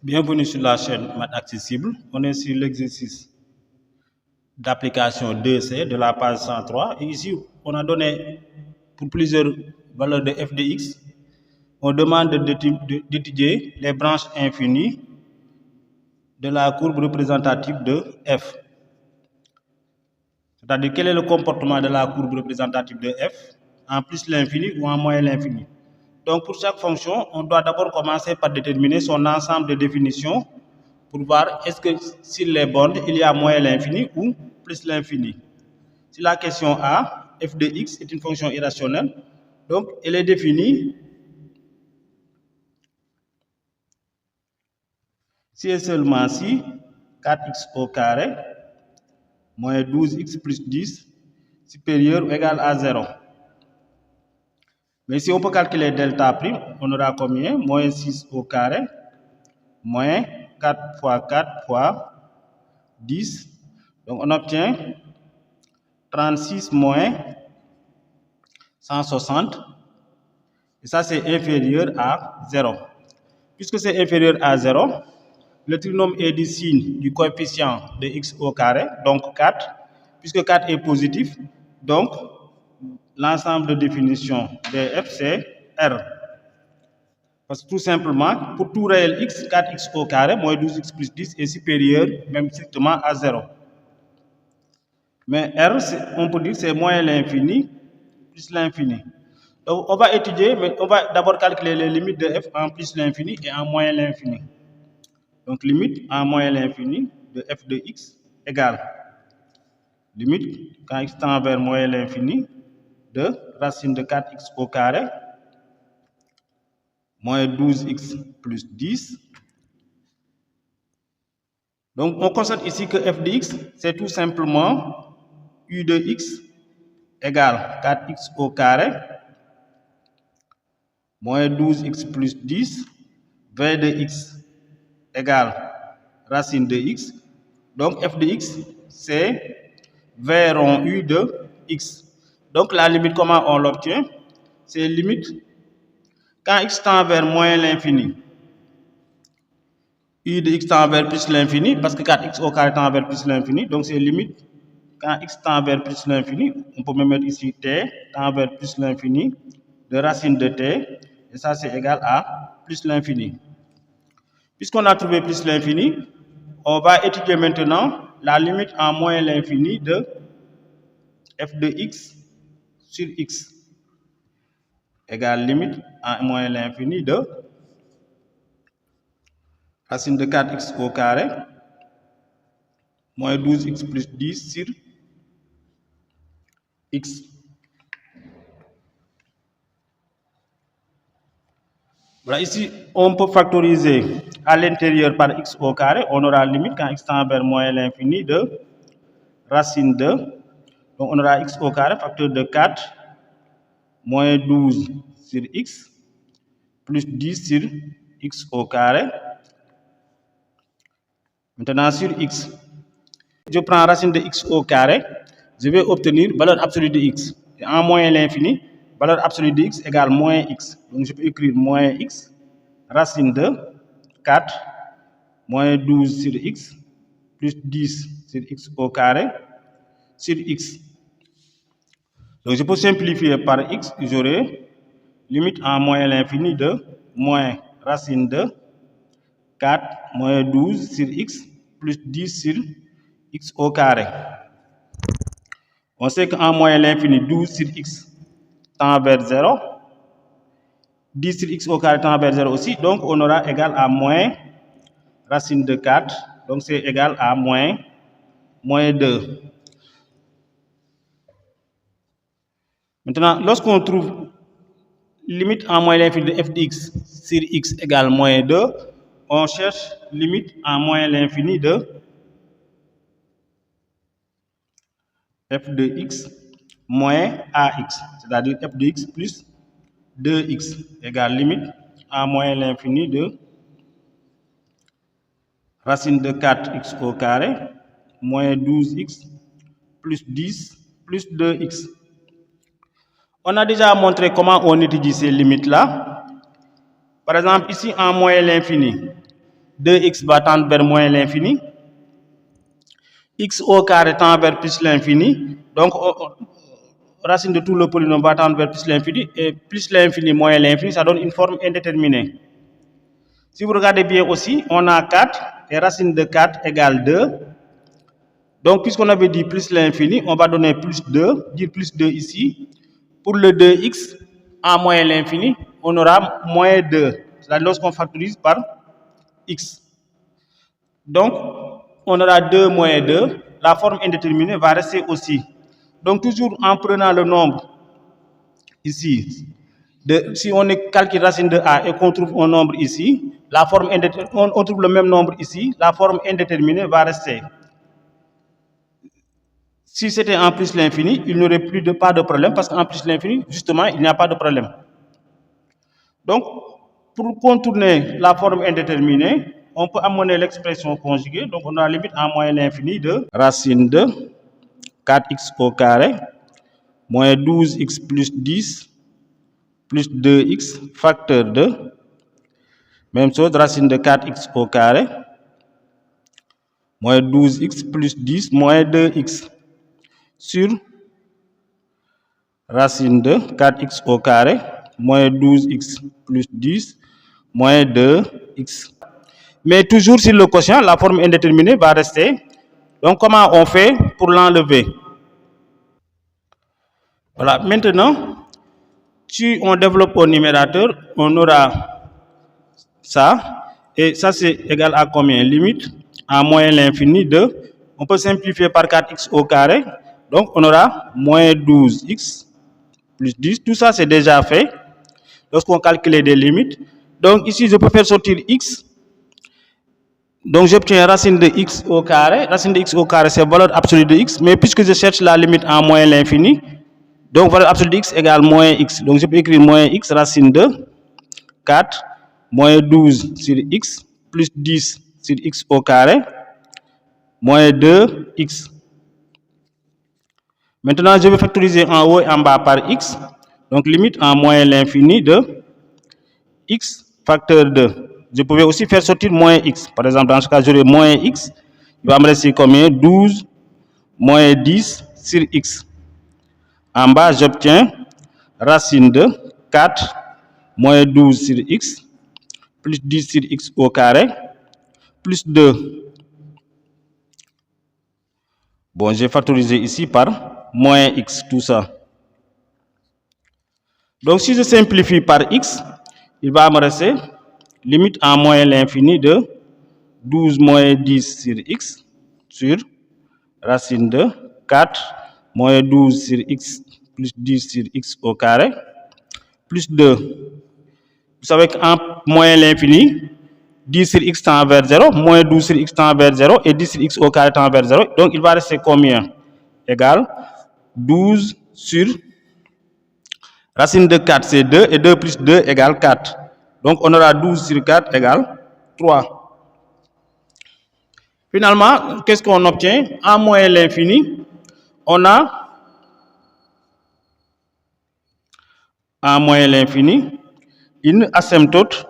Bienvenue sur la chaîne Maths Accessible. On est sur l'exercice d'application 2C de la page 103. Et ici, on a donné pour plusieurs valeurs de f de x. On demande d'étudier les branches infinies de la courbe représentative de f. C'est-à-dire quel est le comportement de la courbe représentative de f en plus l'infini ou en moins l'infini. Donc pour chaque fonction, on doit d'abord commencer par déterminer son ensemble de définitions pour voir est-ce que sur les bornes, il y a moins l'infini ou plus l'infini. Si la question A, f de x est une fonction irrationnelle, donc elle est définie si et seulement si 4x au carré moins 12x plus 10 supérieur ou égal à 0. Mais si on peut calculer delta prime, on aura combien? Moins 6 au carré, moins 4 fois 4 fois 10. Donc on obtient 36 moins 160. Et ça, c'est inférieur à 0. Puisque c'est inférieur à 0, le trinôme est du signe du coefficient de x au carré, donc 4. Puisque 4 est positif, donc l'ensemble de définition de f, c'est R. Parce que tout simplement, pour tout réel x, 4x au carré moins 12x plus 10 est supérieur même strictement à 0. Mais R, on peut dire c'est moins l'infini plus l'infini. Donc on va étudier, mais on va d'abord calculer les limites de f en plus l'infini et en moins l'infini. Donc limite en moins l'infini de f de x égale limite quand x tend vers moins l'infini de racine de 4x au carré moins 12x plus 10. Donc on constate ici que f de x, c'est tout simplement u de x égale 4x au carré moins 12x plus 10, v de x égale racine de x. Donc f de x, c'est v rond u de x. Donc la limite, comment on l'obtient? C'est limite quand x tend vers moins l'infini. U de x tend vers plus l'infini, parce que 4x au carré tend vers plus l'infini. Donc c'est limite quand x tend vers plus l'infini. On peut même mettre ici t tend vers plus l'infini de racine de t. Et ça, c'est égal à plus l'infini. Puisqu'on a trouvé plus l'infini, on va étudier maintenant la limite en moins l'infini de f de x sur x égale limite en moins l'infini de racine de 4x au carré moins 12x plus 10 sur x. Voilà, ici, on peut factoriser à l'intérieur par x au carré. On aura limite quand x tend vers moins l'infini de racine de. Donc on aura x au carré facteur de 4 moins 12 sur x plus 10 sur x au carré. Maintenant sur x, je prends racine de x au carré, je vais obtenir valeur absolue de x. Et en moins l'infini, valeur absolue de x égale moins x. Donc je peux écrire moins x, racine de 4, moins 12 sur x, plus 10 sur x au carré, sur x. Donc je peux simplifier par x, j'aurai limite en moins l'infini de moins racine de 4, moins 12 sur x, plus 10 sur x au carré. On sait qu'en moins l'infini, 12 sur x tend vers 0. 10 sur x au carré tend vers 0 aussi. Donc on aura égal à moins racine de 4. Donc c'est égal à moins 2. Maintenant, lorsqu'on trouve limite en moins l'infini de f de x sur x égale moins 2, on cherche limite en moins l'infini de f de x moins ax, c'est-à-dire f de x plus 2x égale limite en moins l'infini de racine de 4x au carré moins 12x plus 10 plus 2x. On a déjà montré comment on étudie ces limites-là. Par exemple, ici en moins l'infini, 2x va tendre vers moins l'infini. X au carré tend vers plus l'infini. Donc, racine de tout le polynôme va tendre vers plus l'infini. Et plus l'infini moins l'infini, ça donne une forme indéterminée. Si vous regardez bien aussi, on a 4 et racine de 4 égale 2. Donc, puisqu'on avait dit plus l'infini, on va donner plus 2, dire plus 2 ici. Pour le 2x en moins l'infini, on aura moins 2. C'est-à-dire lorsqu'on factorise par x. Donc, on aura 2 moins 2. La forme indéterminée va rester aussi. Donc, toujours en prenant le nombre ici, si on calcule racine de a et qu'on trouve un nombre ici, la forme on trouve le même nombre ici, la forme indéterminée va rester. Si c'était en plus l'infini, il n'y aurait pas de problème parce qu'en plus l'infini, justement, il n'y a pas de problème. Donc, pour contourner la forme indéterminée, on peut amener l'expression conjuguée. Donc, on a la limite en moins l'infini de racine de 4x au carré moins 12x plus 10 plus 2x facteur de, même chose, racine de 4x au carré moins 12x plus 10 moins 2x sur racine de 4x au carré moins 12x plus 10 moins 2x. Mais toujours sur le quotient, la forme indéterminée va rester. Donc, comment on fait pour l'enlever? Voilà, maintenant, si on développe au numérateur, on aura ça. Et ça, c'est égal à combien? Limite à moins l'infini de, on peut simplifier par 4x au carré. Donc, on aura moins 12x plus 10. Tout ça, c'est déjà fait lorsqu'on calcule des limites. Donc, ici, je peux faire sortir x. Donc, j'obtiens racine de x au carré. Racine de x au carré, c'est valeur absolue de x. Mais puisque je cherche la limite en moins l'infini, donc valeur absolue de x égale moins x. Donc, je peux écrire moins x racine de 4 moins 12 sur x plus 10 sur x au carré moins 2x. Maintenant, je vais factoriser en haut et en bas par x. Donc, limite en moins l'infini de x facteur 2. Je pouvais aussi faire sortir moins x. Par exemple, dans ce cas, j'aurai moins x. Il va me rester combien? 12 moins 10 sur x. En bas, j'obtiens racine de 4 moins 12 sur x plus 10 sur x au carré plus 2. Bon, j'ai factorisé ici par moins x, tout ça. Donc, si je simplifie par x, il va me rester limite en moins l'infini de 12 moins 10 sur x sur racine de 4 moins 12 sur x plus 10 sur x au carré plus 2. Vous savez qu'en moins l'infini, 10 sur x tend vers 0, moins 12 sur x tend vers 0 et 10 sur x au carré tend vers 0. Donc, il va rester combien? Égal 12 sur racine de 4, c'est 2 et 2 plus 2 égale 4. Donc, on aura 12 sur 4 égale 3. Finalement, qu'est-ce qu'on obtient? En moins l'infini, on a en moins l'infini une asymptote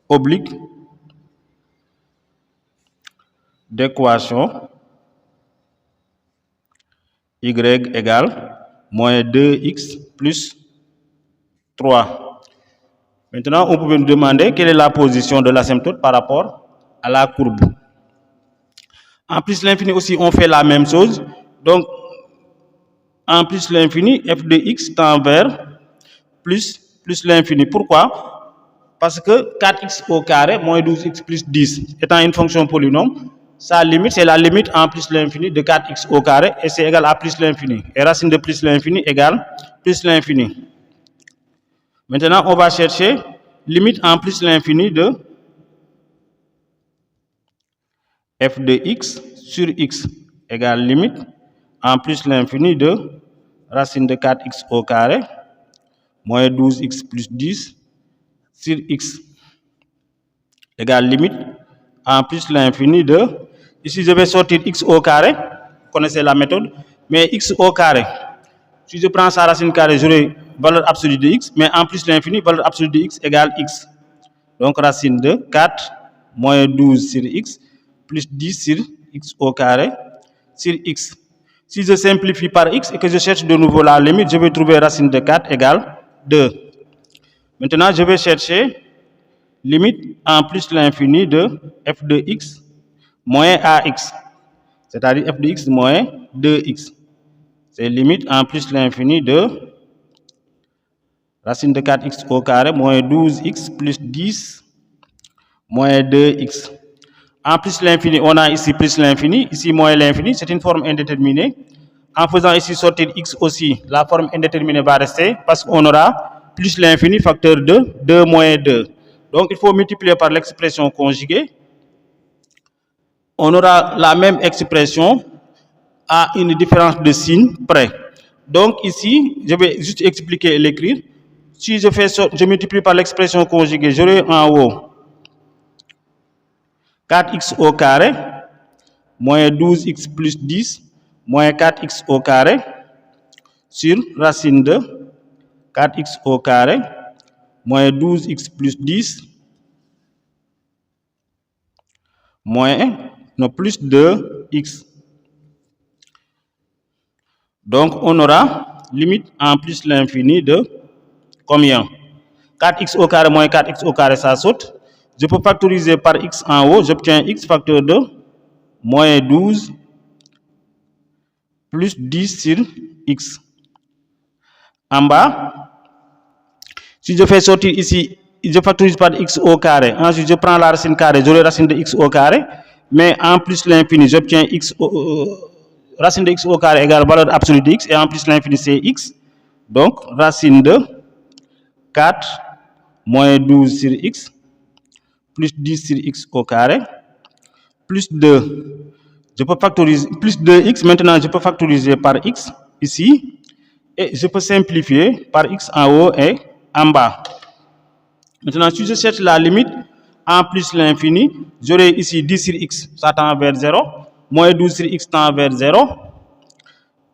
oblique d'équation y égale moins 2x plus 3. Maintenant, on peut nous demander quelle est la position de l'asymptote par rapport à la courbe. En plus l'infini aussi, on fait la même chose. Donc, en plus l'infini, f de x tend vers plus l'infini. Pourquoi? Parce que 4x au carré moins 12x plus 10 étant une fonction polynôme, sa limite, c'est la limite en plus l'infini de 4x au carré et c'est égal à plus l'infini. Et racine de plus l'infini égale plus l'infini. Maintenant, on va chercher limite en plus l'infini de f de x sur x égale limite en plus l'infini de racine de 4x au carré moins 12x plus 10 sur x égale limite en plus l'infini de, ici je vais sortir x au carré, vous connaissez la méthode, mais x au carré, si je prends sa racine carrée, j'aurai valeur absolue de x, mais en plus l'infini, valeur absolue de x égale x. Donc racine de 4 moins 12 sur x plus 10 sur x au carré sur x. Si je simplifie par x et que je cherche de nouveau la limite, je vais trouver racine de 4 égale 2. Maintenant, je vais chercher limite en plus l'infini de f de x moins ax, c'est-à-dire f de x moins 2x. C'est limite en plus l'infini de racine de 4x au carré moins 12x plus 10 moins 2x. En plus l'infini, on a ici plus l'infini, ici moins l'infini, c'est une forme indéterminée. En faisant ici sortir x aussi, la forme indéterminée va rester parce qu'on aura plus l'infini facteur de 2 moins 2. Donc il faut multiplier par l'expression conjuguée. On aura la même expression à une différence de signe près. Donc ici, je vais juste expliquer et l'écrire. Si je multiplie par l'expression conjuguée, j'aurai en haut 4x au carré moins 12x plus 10 moins 4x au carré sur racine de 4x au carré moins 12x plus 10 moins plus 2x. Donc on aura limite en plus l'infini de combien? 4x au carré moins 4x au carré, ça saute. Je peux factoriser par x en haut, j'obtiens x facteur de moins 12 plus 10 sur x. En bas, si je fais sortir ici, je factorise par x au carré. Ensuite, je prends la racine carrée, j'aurai racine de x au carré. Mais en plus l'infini, j'obtiens x, racine de x au carré égale valeur absolue de x. Et en plus l'infini, c'est x. Donc, racine de 4 moins 12 sur x plus 10 sur x au carré plus 2. Je peux factoriser plus 2x. Maintenant, je peux factoriser par x ici. Et je peux simplifier par x en haut et en bas. Maintenant, si je cherche la limite en plus l'infini, j'aurai ici 10 sur x, ça tend vers 0. Moins 12 sur x tend vers 0.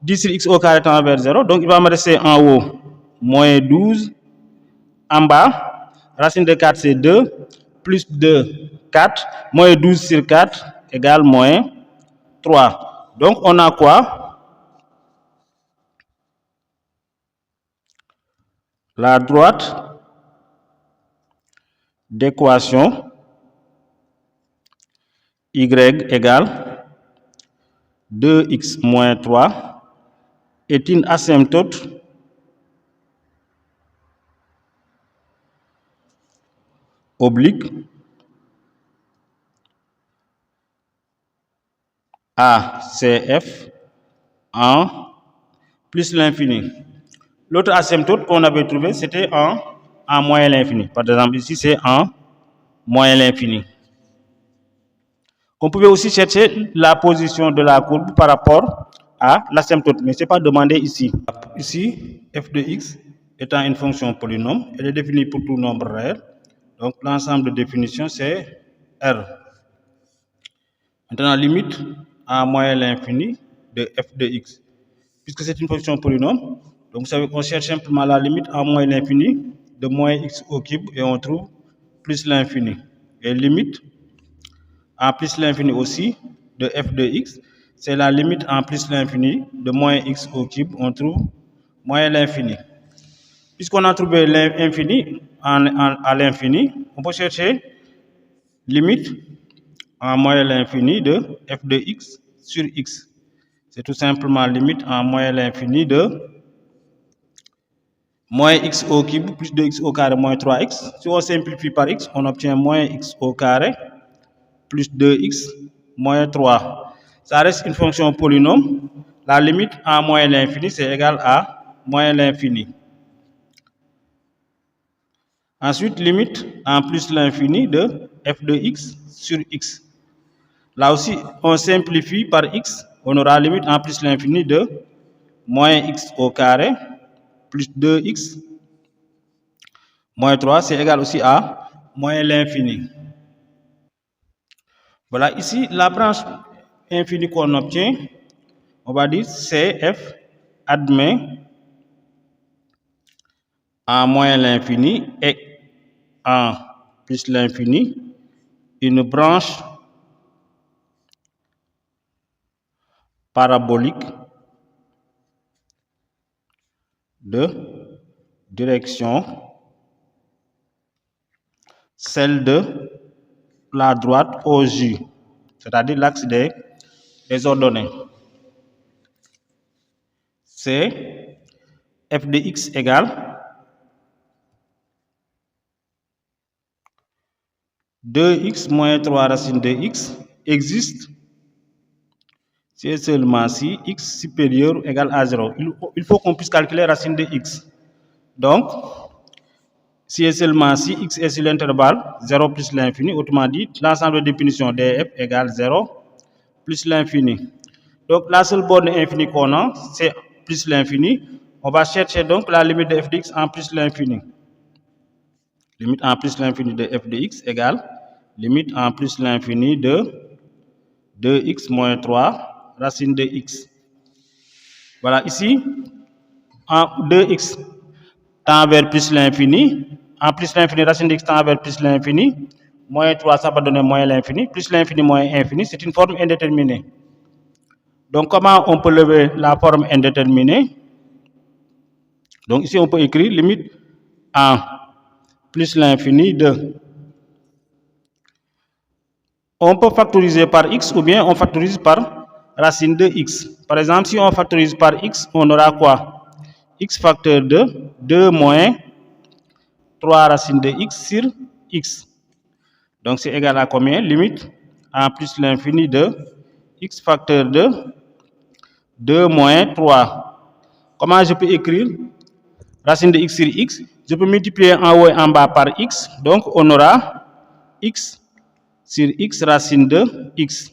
10 sur x au carré tend vers 0. Donc, il va me rester en haut moins 12. En bas, racine de 4, c'est 2. Plus 2, 4. Moins 12 sur 4 égale moins 3. Donc, on a quoi? La droite d'équation y égale 2x moins 3 est une asymptote oblique ACF en plus l'infini. L'autre asymptote qu'on avait trouvé, c'était en moins l'infini. Par exemple, ici, c'est en moins l'infini. On pouvait aussi chercher la position de la courbe par rapport à l'asymptote, mais ce n'est pas demandé ici. Ici, f de x étant une fonction polynôme, elle est définie pour tout nombre réel. Donc, l'ensemble de définition, c'est R. Maintenant, limite à moins l'infini de f de x. Puisque c'est une fonction polynôme, donc vous savez qu'on cherche simplement la limite à moins l'infini de moins x au cube et on trouve plus l'infini. Et limite en plus l'infini aussi de f de x, c'est la limite en plus l'infini de moins x au cube, on trouve moins l'infini. Puisqu'on a trouvé l'infini à l'infini, on peut chercher limite en moins l'infini de f de x sur x. C'est tout simplement limite en moins l'infini de moins x au cube plus 2x au carré moins 3x. Si on simplifie par x, on obtient moins x au carré plus 2x moins 3. Ça reste une fonction polynôme. La limite en moins l'infini, c'est égal à moins l'infini. Ensuite, limite en plus l'infini de f de x sur x. Là aussi, on simplifie par x. On aura limite en plus l'infini de moins x au carré plus 2x moins 3, c'est égal aussi à moins l'infini. Voilà, ici, la branche infinie qu'on obtient, on va dire CF admet en moins l'infini et en plus l'infini une branche parabolique de direction, celle de la droite OJ, c'est-à-dire l'axe des ordonnées. C'est f de x égale 2x moins 3 racine de x existe si et seulement si x supérieur ou égal à 0. Il faut qu'on puisse calculer racine de x. Donc, si et seulement si x est sur l'intervalle 0 plus l'infini, autrement dit, l'ensemble des définitions df égale 0 plus l'infini. Donc, la seule borne infinie qu'on a, c'est plus l'infini. On va chercher donc la limite de f de x en plus l'infini. Limite en plus l'infini de f de x égale limite en plus l'infini de 2x moins 3 racine de x. Voilà, ici, en 2x tend vers plus l'infini. En plus l'infini, racine de x tend vers plus l'infini. Moins 3, ça va donner moins l'infini. Plus l'infini, moins infini. C'est une forme indéterminée. Donc, comment on peut lever la forme indéterminée? Donc, ici, on peut écrire limite en plus l'infini de. On peut factoriser par x ou bien on factorise par racine de x. Par exemple, si on factorise par x, on aura quoi? X facteur de 2 moins 3 racine de x sur x. Donc, c'est égal à combien? Limite en plus l'infini de x facteur de 2 moins 3. Comment je peux écrire racine de x sur x? Je peux multiplier en haut et en bas par x. Donc, on aura x sur x racine de x.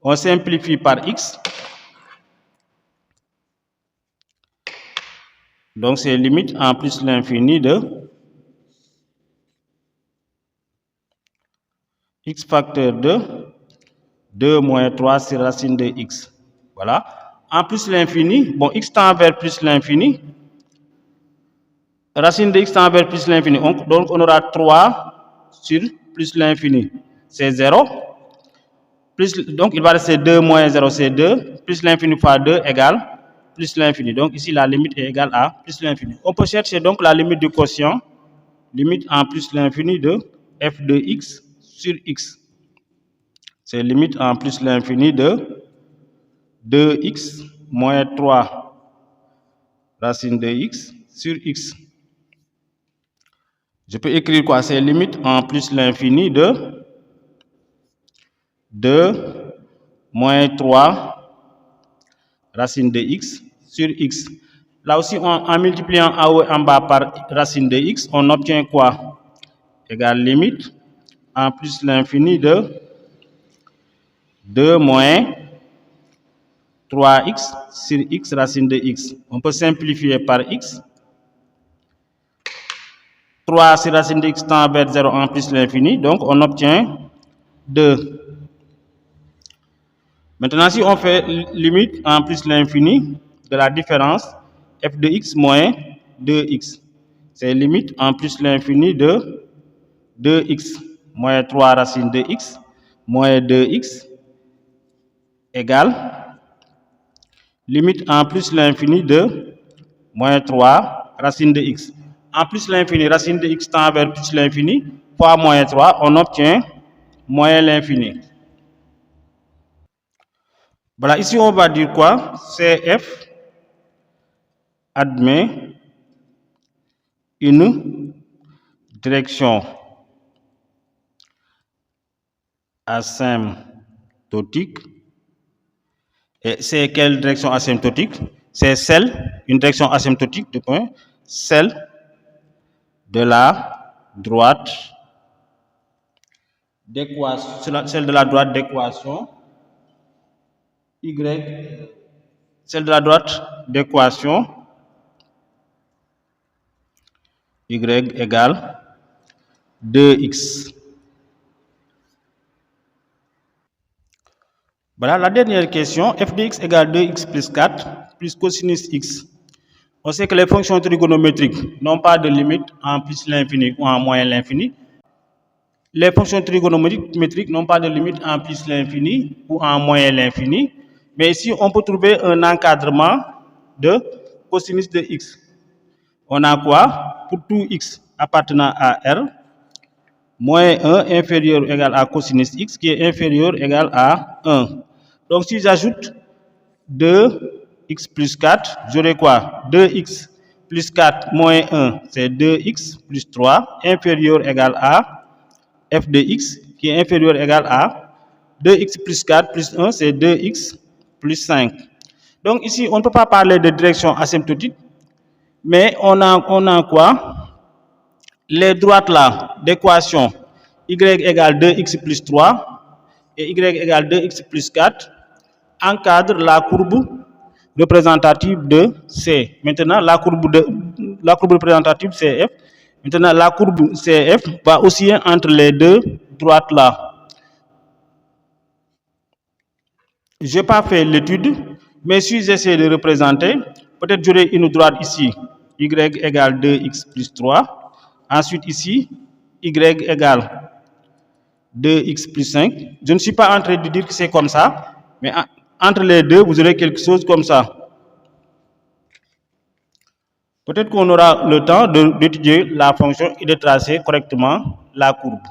On simplifie par x. Donc, c'est limite en plus l'infini de x facteur de 2 moins 3 sur racine de x. Voilà. En plus l'infini, bon, x tend vers plus l'infini. Racine de x tend vers plus l'infini. Donc, on aura 3 sur plus l'infini. C'est 0. Donc, il va rester 2 moins 0, c'est 2. Plus l'infini fois 2 égale plus l'infini. Donc, ici, la limite est égale à plus l'infini. On peut chercher donc la limite du quotient. Limite en plus l'infini de f de x sur x. C'est limite en plus l'infini de 2x moins 3 racine de x sur x. Je peux écrire quoi? C'est limite en plus l'infini de 2 moins 3 racine de x sur x. Là aussi, en multipliant en haut et en bas par racine de x, on obtient quoi? Égale limite en plus l'infini de 2 moins 3x sur x racine de x. On peut simplifier par x. 3 sur racine de x tend vers 0 en plus l'infini. Donc, on obtient 2. Maintenant, si on fait limite en plus l'infini de la différence f de x moins 2x, c'est limite en plus l'infini de 2x moins 3 racine de x moins 2x égale limite en plus l'infini de moins 3 racine de x. En plus l'infini, racine de x tend vers plus l'infini, fois moins 3, on obtient moins l'infini. Voilà, ici on va dire quoi? CF admet une direction asymptotique. Et c'est quelle direction asymptotique? C'est une direction asymptotique, celle de la droite d'équation, celle de la droite d'équation y, celle de la droite d'équation y égale 2x. Voilà la dernière question. F de x égale 2x plus 4 plus cosinus x On sait que les fonctions trigonométriques n'ont pas de limite en plus l'infini ou en moins l'infini. Les fonctions trigonométriques n'ont pas de limite en plus l'infini ou en moins l'infini. Mais ici, on peut trouver un encadrement de cosinus de x. On a quoi? Pour tout x appartenant à R, moins 1 inférieur ou égal à cosinus x qui est inférieur ou égal à 1. Donc si j'ajoute 2x plus 4, j'aurai quoi? 2x plus 4 moins 1, c'est 2x plus 3 inférieur ou égal à f de x qui est inférieur ou égal à 2x plus 4 plus 1, c'est 2x plus 5. Donc ici, on ne peut pas parler de direction asymptotique, mais on a quoi? Les droites là d'équation y égale 2x plus 3 et y égale 2x plus 4 encadrent la courbe représentative de C. Maintenant, la courbe représentative CF. Maintenant, la courbe CF va osciller entre les deux droites là. Je n'ai pas fait l'étude, mais si j'essaie de représenter, peut-être j'aurai une droite ici, y égale 2x plus 3. Ensuite ici, y égale 2x plus 5. Je ne suis pas en train de dire que c'est comme ça, mais entre les deux, vous aurez quelque chose comme ça. Peut-être qu'on aura le temps d'étudier la fonction et de tracer correctement la courbe.